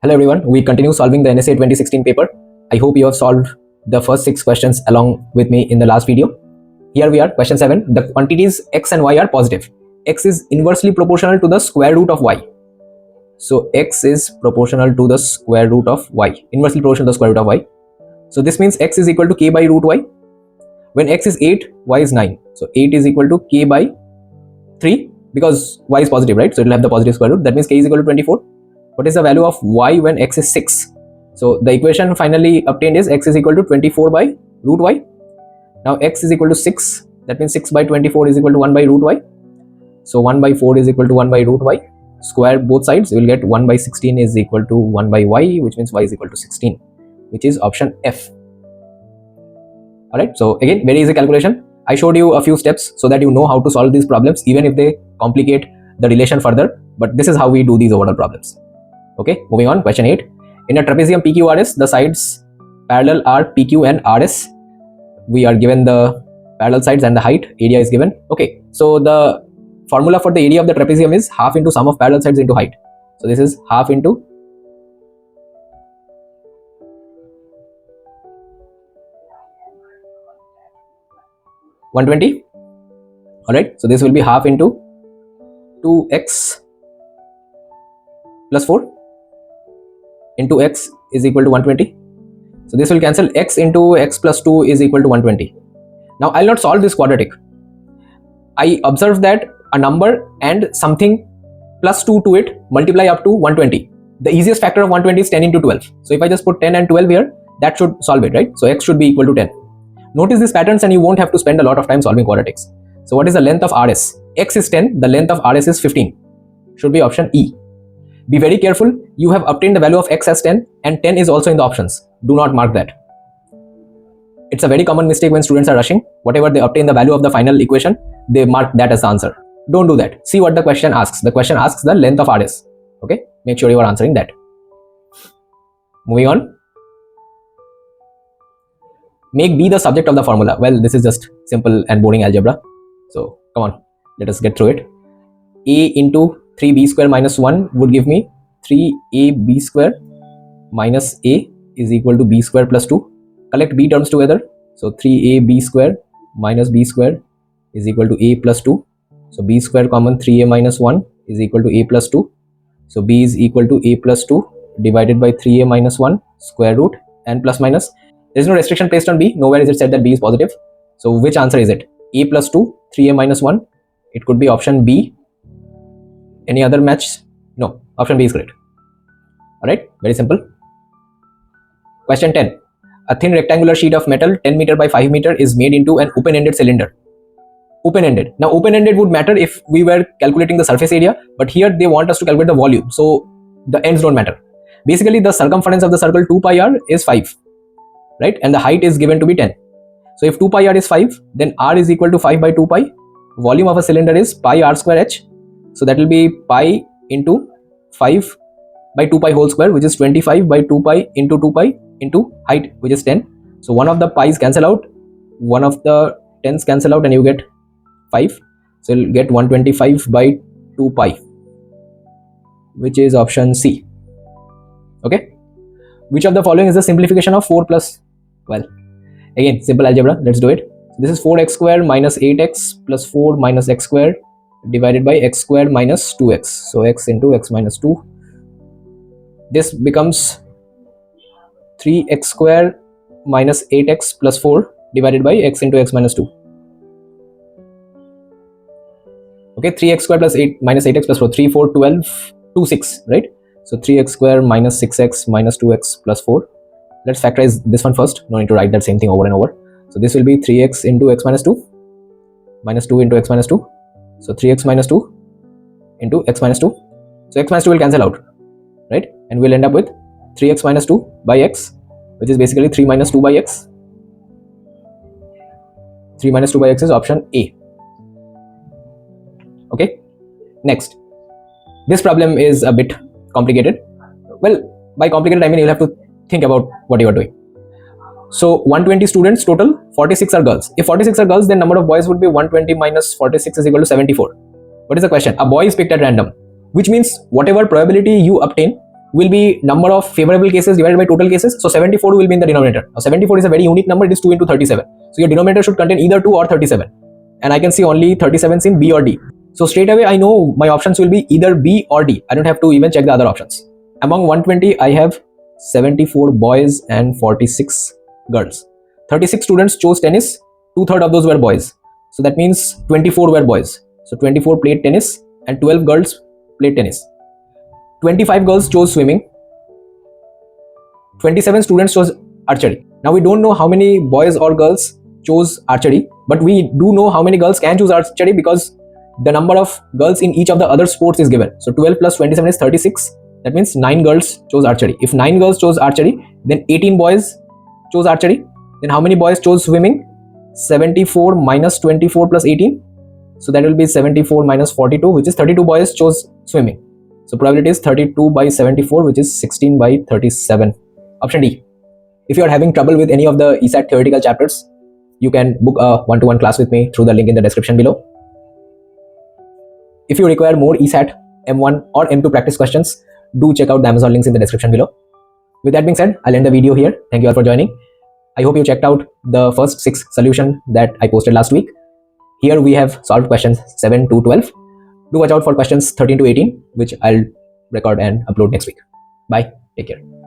Hello everyone, we continue solving the NSAA 2016 paper. I hope you have solved the first 6 questions along with me in the last video. Here we are, question 7. The quantities x and y are positive. X is inversely proportional to the square root of y. So x is proportional to the square root of y, inversely proportional to the square root of y. So this means x is equal to k by root y. When x is 8, y is 9. So 8 is equal to k by 3 because y is positive, right? So it will have the positive square root. That means k is equal to 24. What is the value of y when x is 6? So the equation finally obtained is x is equal to 24 by root y. Now x is equal to 6. That means 6 by 24 is equal to 1 by root y. So 1 by 4 is equal to 1 by root y. Square both sides, you will get 1 by 16 is equal to 1 by y, which means y is equal to 16, which is option F. Alright, so again, very easy calculation. I showed you a few steps so that you know how to solve these problems, even if they complicate the relation further. But this is how we do these overall problems. Okay, moving on, question 8. In a trapezium PQRS, the sides parallel are PQ and RS. We are given the parallel sides and the height, area is given. Okay, so the formula for the area of the trapezium is half into sum of parallel sides into height. So this is half into 120. Alright, so this will be half into 2x plus 4 into x is equal to 120. So this will cancel, x into x plus 2 is equal to 120. Now I'll not solve this quadratic. I observe that a number and something plus 2 to it multiply up to 120. The easiest factor of 120 is 10 into 12. So if I just put 10 and 12 here, that should solve it, right? So x should be equal to 10. Notice these patterns and you won't have to spend a lot of time solving quadratics. So what is the length of RS? X is 10, the length of RS is 15. Should be option E. Be very careful, you have obtained the value of x as 10 and 10 is also in the options. Do not mark that. It's a very common mistake when students are rushing. Whatever they obtain the value of the final equation, they mark that as the answer. Don't do that. See what the question asks. The question asks the length of RS. Okay, make sure you are answering that. Moving on. Make B the subject of the formula. Well, this is just simple and boring algebra. So come on, let us get through it. A into 3b square minus 1 would give me 3ab square minus a is equal to b square plus 2. Collect b terms together. So 3ab square minus b square is equal to a plus 2. So b square common 3a minus 1 is equal to a plus 2. So b is equal to a plus 2 divided by 3a minus 1 square root and plus minus. There is no restriction placed on b. Nowhere is it said that b is positive. So which answer is it? A plus 2, 3a minus 1. It could be option B. Any other match? No, option B is correct. Alright, very simple. Question 10. A thin rectangular sheet of metal 10 meter by 5 meter is made into an open-ended cylinder. Open-ended. Now open-ended would matter if we were calculating the surface area, but here they want us to calculate the volume. So the ends don't matter. Basically the circumference of the circle 2 pi r is 5. Right? And the height is given to be 10. So if 2 pi r is 5, then r is equal to 5 by 2 pi. Volume of a cylinder is pi r square h. So that will be pi into 5 by 2 pi whole square, which is 25 by 2 pi into height, which is 10. So one of the pi's cancel out, one of the 10's cancel out, and you get 5. So you'll get 125 by 2 pi, which is option C. Okay. Which of the following is the simplification of 4 plus? Well, again, simple algebra. Let's do it. This is 4x square minus 8x plus 4 minus x square divided by x square minus 2x. So x into x minus 2. This becomes 3x square minus 8x plus 4 divided by x into x minus 2. Okay, 3x square plus 8 minus 8x plus 4. 3, 4, 12, 2, 6, right? So 3x square minus 6x minus 2x plus 4. Let's factorize this one first. No need to write that same thing over and over. So this will be 3x into x minus 2 minus 2 into x minus 2. So 3x minus 2 into x minus 2. So x minus 2 will cancel out, right? And we'll end up with 3x minus 2 by x, which is basically 3 minus 2 by x. 3 minus 2 by x is option A. Okay. Next. This problem is a bit complicated. Well, by complicated I mean you'll have to think about what you are doing. So 120 students total, 46 are girls. If 46 are girls, then number of boys would be 120 minus 46 is equal to 74. What is the question? A boy is picked at random, which means whatever probability you obtain, will be number of favorable cases divided by total cases. So 74 will be in the denominator. Now 74 is a very unique number. It is 2 into 37. So your denominator should contain either 2 or 37. And I can see only 37s in B or D. So straight away I know my options will be either B or D. I don't have to even check the other options. Among 120, I have 74 boys and 46 girls. 36 students chose tennis. 2/3 of those were boys. So that means 24 were boys. So 24 played tennis and 12 girls played tennis. 25 girls chose swimming. 27 students chose archery. Now we don't know how many boys or girls chose archery, but we do know how many girls can choose archery because the number of girls in each of the other sports is given. So 12 plus 27 is 36. That means 9 girls chose archery. If 9 girls chose archery, then 18 boys chose archery. Then how many boys chose swimming? 74 minus 24 plus 18. So that will be 74 minus 42, which is 32 boys chose swimming. So probability is 32 by 74, which is 16 by 37. Option D. If you are having trouble with any of the ESAT theoretical chapters, you can book a one-to-one class with me through the link in the description below. If you require more ESAT, M1 or M2 practice questions, do check out the Amazon links in the description below. With that being said, I'll end the video here. Thank you all for joining. I hope you checked out the first 6 solutions that I posted last week. Here we have solved questions 7 to 12. Do watch out for questions 13 to 18, which I'll record and upload next week. Bye. Take care.